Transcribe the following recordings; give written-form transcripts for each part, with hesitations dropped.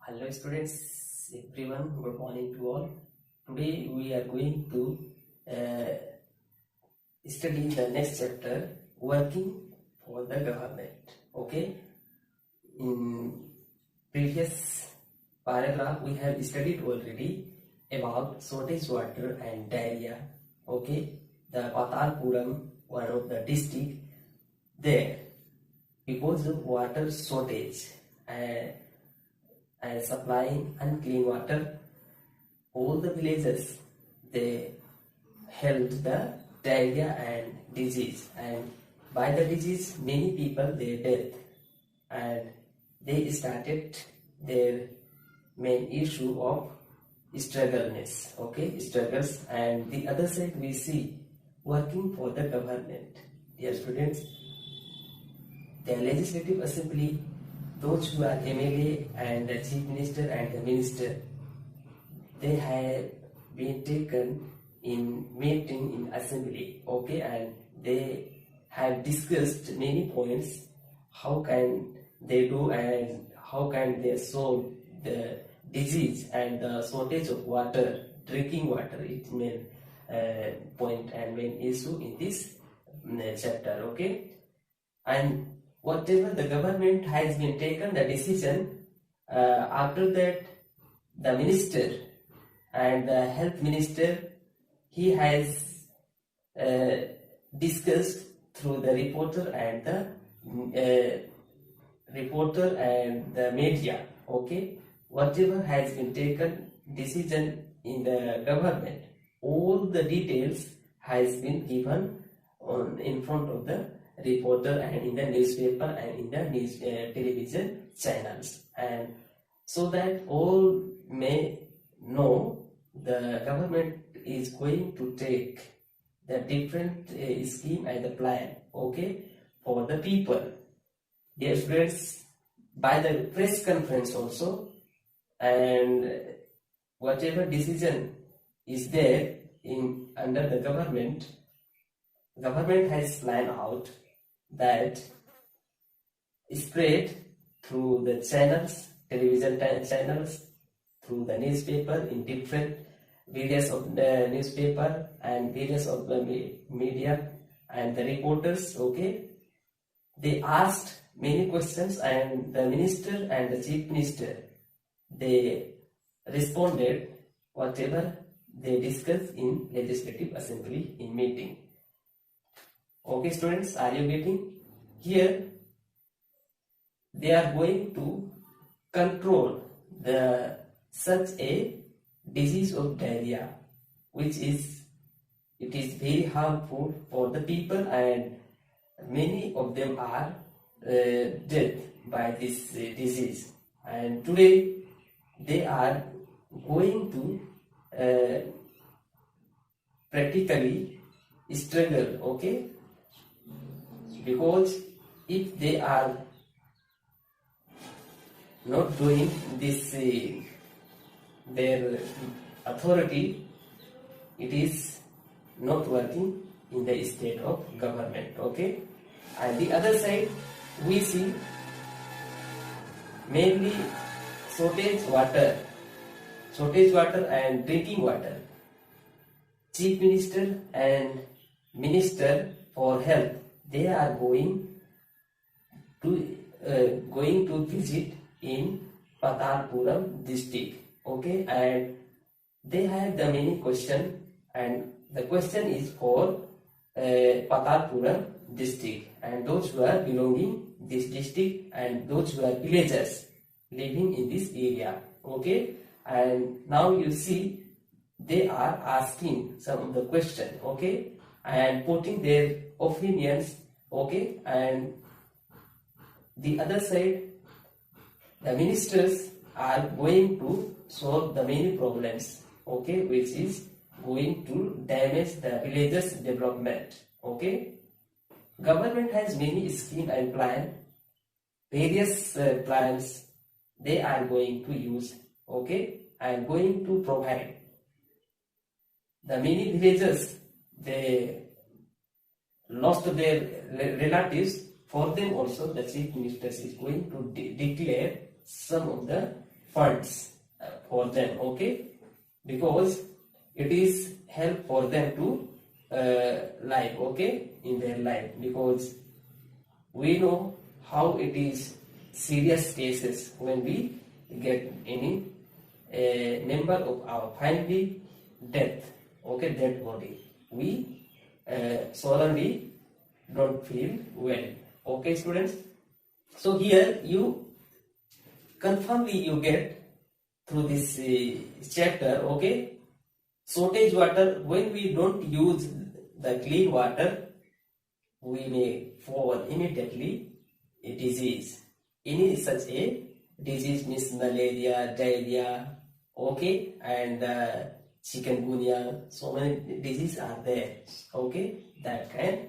Hello students, everyone, good morning to all. Today we are going to study the next chapter, working for the government. Okay, in previous paragraph we have studied already about shortage water and diarrhea. Okay, the Patalpuram, one of the district there, because of water shortage and supplying unclean water, all the villages they held the diarrhea and disease, and by the disease many people they died, and they started their main issue of struggles. And the other side we see working for the government. Dear students, the legislative assembly, those who are MLA and the chief minister and the minister, they have been taken in meeting in assembly, okay, and they have discussed many points. How can they do and how can they solve the disease and the shortage of water, drinking water? It main point and main issue in this chapter, okay. And whatever the government has been taken the decision, after that the minister and the health minister, he has discussed through the reporter and the media, okay. Whatever has been taken decision in the government, all the details has been given in front of the reporter and in the newspaper and in the news television channels, and so that all may know the government is going to take the different scheme and the plan, okay, for the people. Dear friends, by the press conference also, and whatever decision is there in under the government has planned out that spread through the channels, television channels, through the newspaper, in different various of the newspaper and various of the media and the reporters, okay. They asked many questions, and the minister and the chief minister, they responded whatever they discussed in legislative assembly in meeting. Okay students, are you getting? Here they are going to control the such a disease of diarrhea, which is very harmful for the people, and many of them are dead by this disease. And today they are going to practically struggle, okay, because if they are not doing this their authority, it is not working in the state of government, okay. And the other side we see mainly shortage water and drinking water. Chief minister and minister for health, they are going to visit in Patalpuram district, okay, and they have the many question, and the question is for Patalpuram district, and those who are belonging this district and those who are villagers living in this area, okay. And now you see they are asking some of the question, okay, and putting their opinions, okay. And the other side, the ministers are going to solve the many problems, okay, which is going to damage the villagers development, okay. Government has many scheme and plan, various plans they are going to use, okay, and going to provide. The many villagers, they lost their relatives, for them also the chief minister is going to declare some of the funds for them, okay, because it is help for them to live, okay, in their life, because we know how it is serious cases when we get any member of our family death, okay, dead body, we suddenly don't feel well, okay students. So here you confirmly you get through this chapter, okay, shortage water, when we don't use the clean water, we may fall immediately a disease. Any such a disease means malaria, diarrhea, okay, and chikungunya. So many diseases are there, okay, that can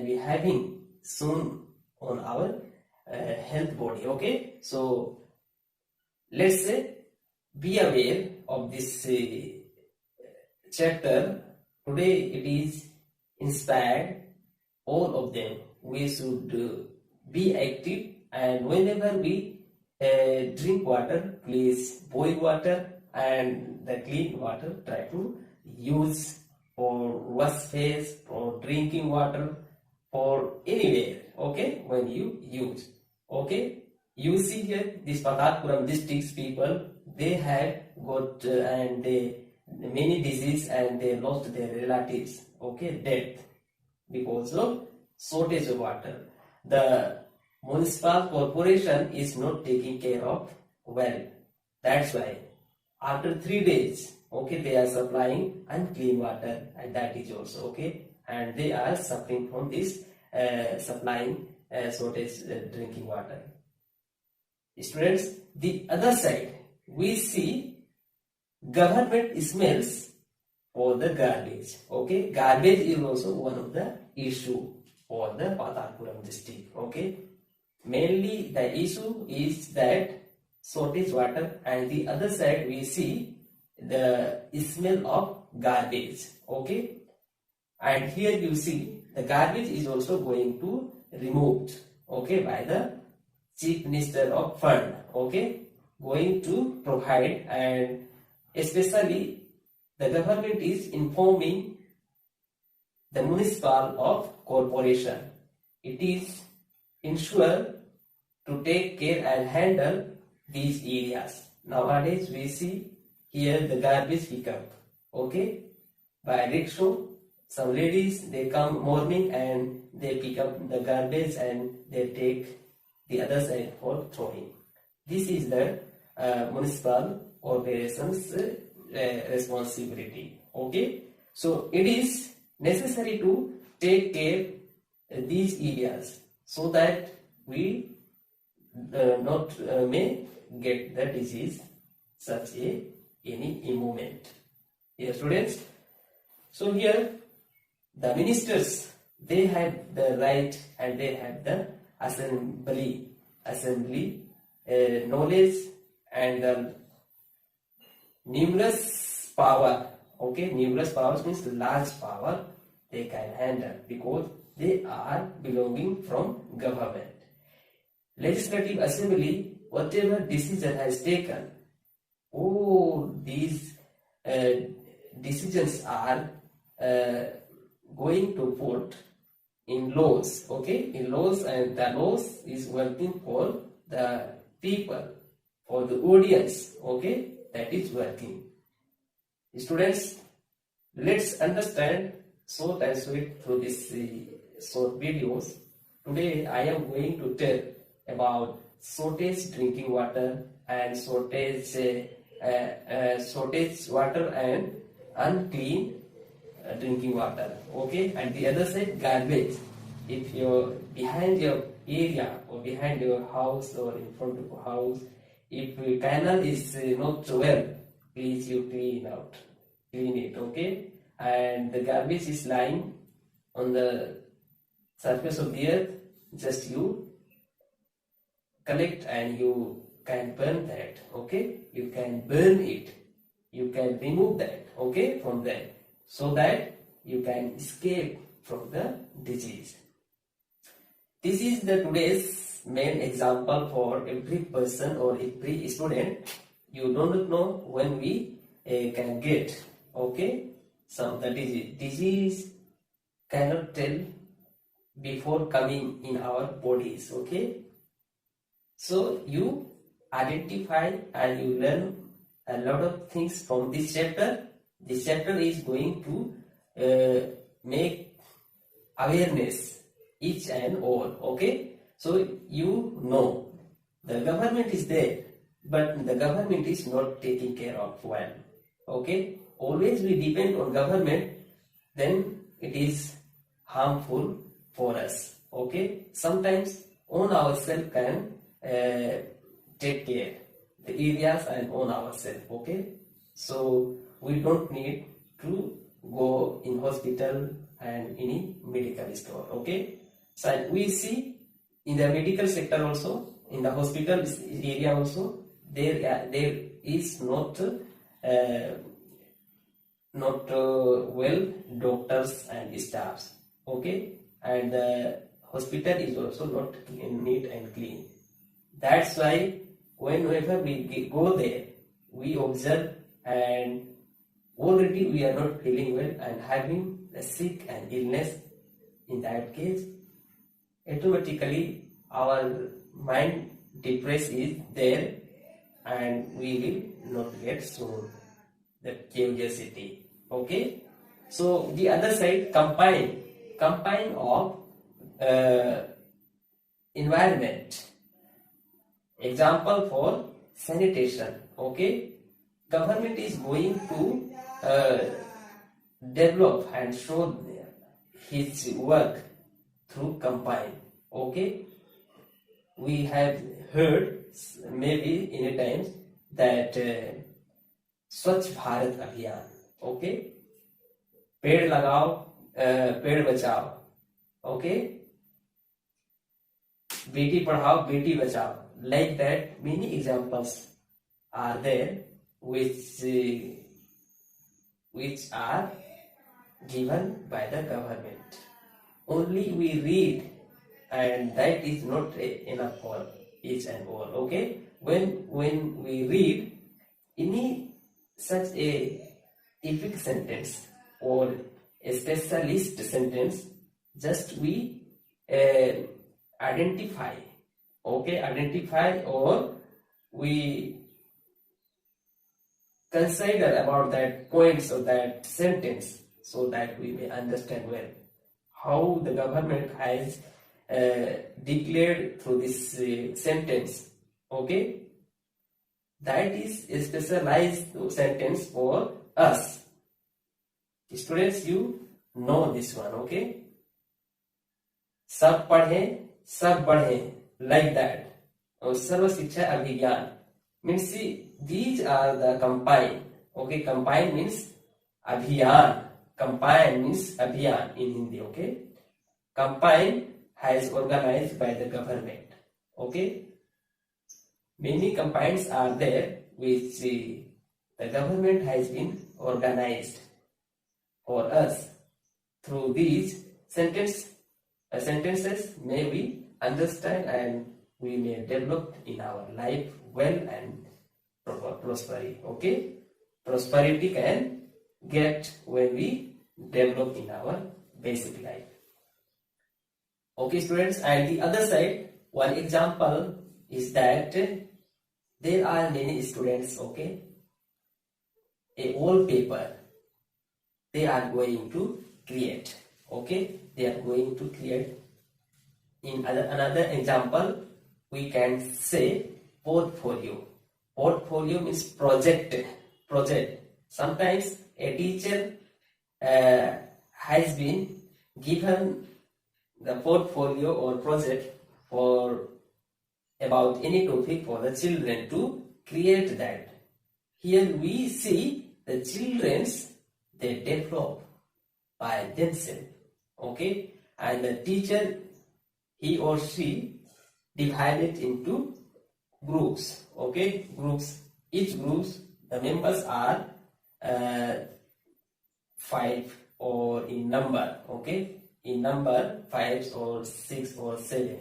be having soon on our health body, okay. So let's be aware of this chapter. Today it is inspired all of them. We should be active, and whenever we drink water, please boil water and the clean water try to use for wash face, for drinking water, for anywhere, okay, when you use, okay. You see here this Patalpuram district's people, they have got and they many disease and they lost their relatives, okay, death because of shortage of water. The municipal corporation is not taking care of well. That's why after 3 days, okay, they are supplying unclean water, and that is also okay, and they are suffering from this supplying shortage drinking water. Students, the other side, we see government smells for the garbage, okay. Garbage is also one of the issue for the Patalpuram district, okay. Mainly the issue is that shortage water, and the other side we see the smell of garbage, okay. And here you see the garbage is also going to removed, okay, by the Chief Minister of Fund, okay, going to provide, and especially the government is informing the municipal of corporation. It is ensure to take care and handle these areas. Nowadays we see here the garbage pickup, okay, by rickshaw. Some ladies, they come morning and they pick up the garbage and they take the other side for throwing. This is the municipal corporation's responsibility, okay. So it is necessary to take care these areas so that we not may get the disease such a any moment. Yes, students. So here the ministers, they have the right and they have the assembly knowledge and the numerous power, okay. Numerous powers means large power they can handle because they are belonging from government. Legislative assembly, whatever decision has taken, all these decisions are going to put in laws, okay, in laws, and the laws is working for the people, for the audience, okay, that is working. Students, let's understand short and sweet through this short videos. Today I am going to tell about shortage drinking water and shortage water and unclean drinking water, okay. And the other side, garbage. If you're behind your area or behind your house or in front of your house, if the canal is not well, please you clean it, okay. And the garbage is lying on the surface of the earth, just you collect and you can burn that, okay. You can burn it, you can remove that, okay, from there, so that you can escape from the disease. This is the today's main example for every person or every student. You don't know when we can get, okay, some the disease cannot tell before coming in our bodies, okay. So you identify and you learn a lot of things from this chapter. This chapter is going to make awareness each and all, okay. So you know the government is there, but the government is not taking care of well, okay. Always we depend on government, then it is harmful for us, okay. Sometimes on ourselves can take care the areas and on ourselves, okay. So we don't need to go in hospital and any medical store, okay. So we see in the medical sector also, in the hospital area also, there is not well doctors and staffs, okay, and the hospital is also not neat and clean. That's why whenever we go there, we observe and already we are not feeling well and having a sick and illness. In that case, automatically our mind depressed is there and we will not get soon the curiosity, okay. So the other side, combine of environment. Example for sanitation, okay. Government is going to develop and show his work through combine, okay. We have heard maybe in a times that Swachh Bharat Abhiyan, okay, पेड़ लगाओ पेड़ बचाओ, okay, Beti Padhao Beti Bachao. Like that, many examples are there which are given by the government. Only we read, and that is not enough for each and all, okay. When we read any such a epic sentence or a specialist sentence, just we identify, okay, or we consider about that points of that sentence, so that we may understand well how the government has declared through this sentence, okay. That is a specialized sentence for us students. You know this one, okay. सब पढ़े सब बढ़े, like that. और सर्व शिक्षा अभिज्ञान means these are the combined, okay. Combined means abhiyan, combined means abhiyan in Hindi, okay. Combined has organized by the government, okay. Many combines are there which the government has been organized for us. Through these sentences may we understand and we may develop in our life well and prosperity, okay. Prosperity can get when we develop in our basic life, okay students. And the other side, one example is that there are many students, okay, a wallpaper they are going to create, okay. They are going to create. In another example, we can say portfolio. Portfolio means project. Sometimes a teacher has been given the portfolio or project for about any topic for the children to create that. Here we see the children's they develop by themselves, okay, and the teacher he or she divided into groups, okay, groups. Each groups the members are 5 or in number, okay. in number 5 or 6 or 7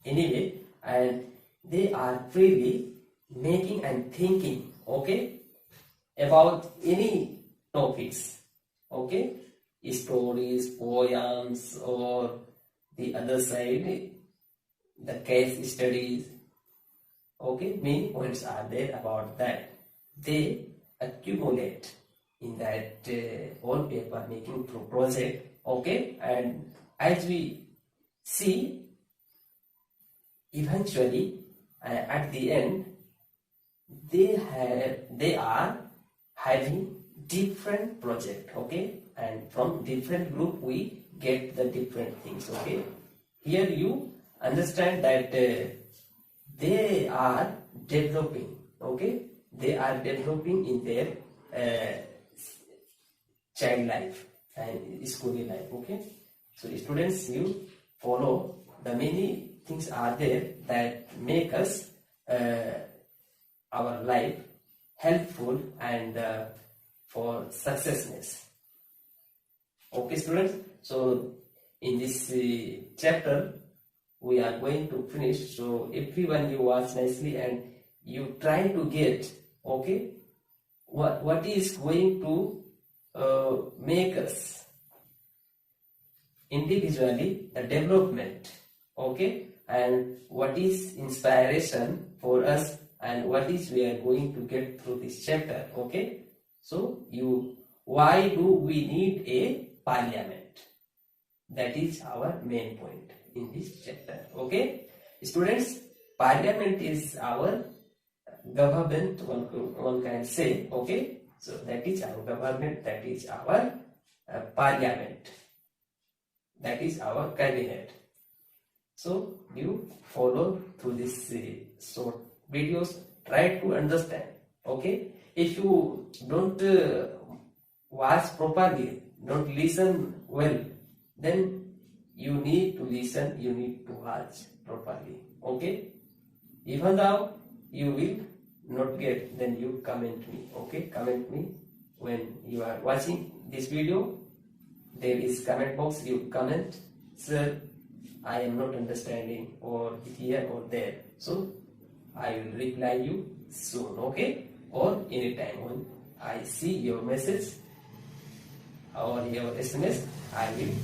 anyway, and they are freely making and thinking, okay, about any topics, okay, stories, poems, or the other side, the case studies, okay, many points are there about that. They accumulate in that whole paper making project, okay, and as we see, eventually at the end they are having different project, okay, and from different group we get the different things, okay. Here you understand that they are developing, okay, they are developing in their child life and school life, okay. So students, you follow the many things are there that make us our life helpful and for successness, okay students. So in this chapter we are going to finish, so everyone you watch nicely and you try to get, okay, what is going to make us individually a development, okay, and what is inspiration for us and what is we are going to get through this chapter, okay. So why do we need a parliament? That is our main point in this chapter, okay. Students, parliament is our government, one can say, okay. So that is our government, that is our parliament, that is our cabinet. So you follow through this short videos, try to understand, okay. If you don't watch properly, don't listen well, then you need to listen, you need to watch properly, okay. Even though you will not get, then you comment me, okay, comment me when you are watching this video. There is comment box, you comment, sir, I am not understanding, or here or there, so I will reply you soon, okay, or anytime when I see your message or your SMS, I will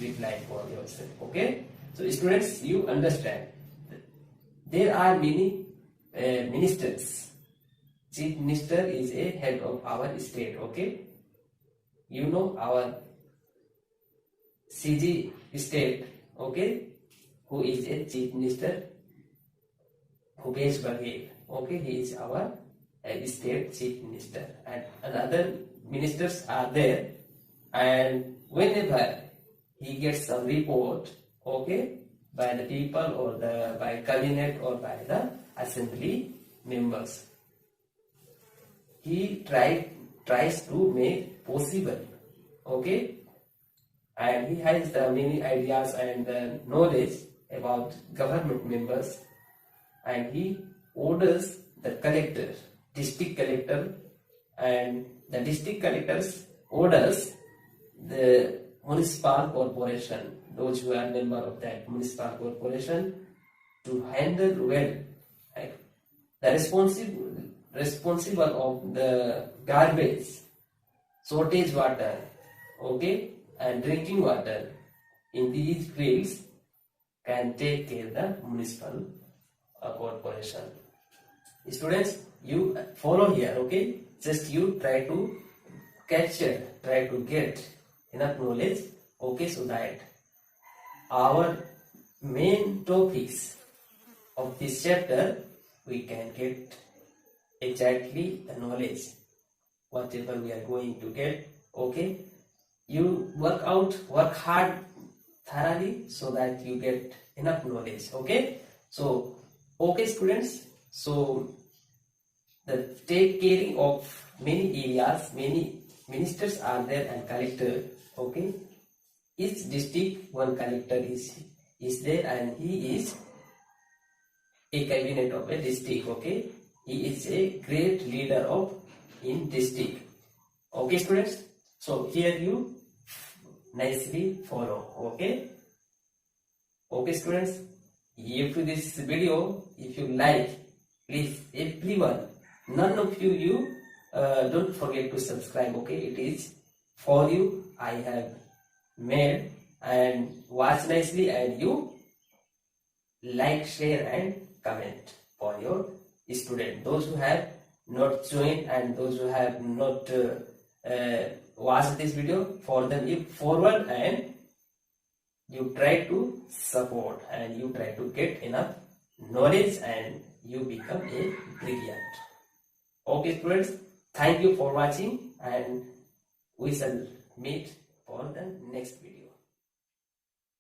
reply for yourself, okay. So students, you understand, there are many ministers. Chief Minister is a head of our state, okay. You know our CG state, okay, who is a Chief Minister, Bhupesh Baghel, okay, he is our state Chief Minister, and other ministers are there, and whenever he gets some report, okay, by the people or by cabinet or by the assembly members, he tries to make possible, okay, and he has the many ideas and knowledge about government members, and he orders the collector, district collector, and the district collectors orders the municipal corporation, those who are member of that municipal corporation, to handle well, like the responsible of the garbage, shortage water, okay, and drinking water in these fields can take care of the municipal corporation. Students, you follow here, okay, just you try to capture, try to get enough knowledge, okay, so that our main topics of this chapter we can get exactly the knowledge whatever we are going to get, okay. You work hard thoroughly so that you get enough knowledge, okay. So okay students, so the take caring of many areas, many ministers are there and collector, okay. Each district one collector is there, and he is a cabinet of a district, okay. He is a great leader of in district, okay students. So here you nicely follow, okay. Okay students, if this video, if you like, please everyone, none of you don't forget to subscribe. Okay, it is for you. I have made, and watch nicely, and you like, share and comment for your student. Those who have not joined and those who have not watched this video, for them you forward, and you try to support, and you try to get enough knowledge, and you become a brilliant. Okay students, thank you for watching, and we shall meet for the next video.